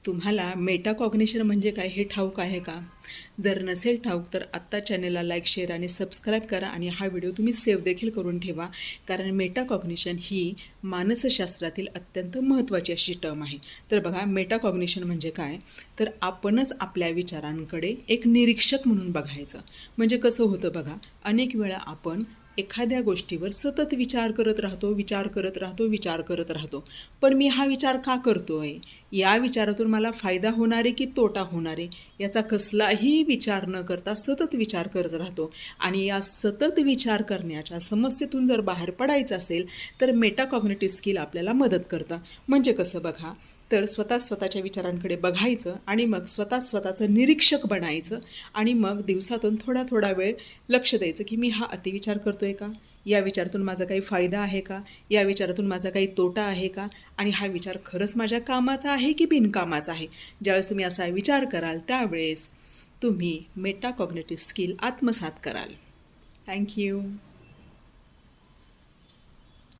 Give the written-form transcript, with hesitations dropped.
तुम्हाला मेटाकॉग्निशन म्हणजे काय हे ठाऊक आहे का? जर नसेल ठाऊक तर आत्ता चॅनलला लाईक, शेअर आणि सबस्क्राईब करा आणि हा व्हिडिओ तुम्ही सेव्ह देखील करून ठेवा. कारण मेटाकॉग्निशन ही मानसशास्त्रातील अत्यंत महत्त्वाची अशी टर्म आहे. तर बघा, मेटाकॉग्निशन म्हणजे काय? तर आपणच आपल्या विचारांकडे एक निरीक्षक म्हणून बघायचं. म्हणजे कसं होतं बघा, अनेक वेळा आपण एखाद्या गोष्टीवर सतत विचार करत राहतो. पण मी हा विचार का करतोय? या विचारातून मला फायदा होणार आहे की तोटा होणार आहे? याचा कसलाही विचार न करता सतत विचार करत राहतो. आणि या सतत विचार करण्याच्या समस्येतून जर बाहेर पडायचं असेल तर मेटाकॉग्निटिव्ह स्किल आपल्याला मदत करतं. म्हणजे कसं बघा, तर स्वतःच्या विचारांकडे बघायचं आणि मग स्वतःचं निरीक्षक बनायचं आणि मग दिवसातून थोडा वेळ लक्ष द्यायचं की मी हा अतिविचार करतोय का? या विचारातून माझा काही फायदा आहे का? या विचारातून माझा काही तोटा आहे का? आणि हा विचार खरंच माझ्या कामाचा आहे की बिनकामाचा आहे? ज्यावेळेस तुम्ही असा विचार कराल त्यावेळेस तुम्ही मेटाकॉग्निटिव्ह स्किल आत्मसात कराल. थँक्यू.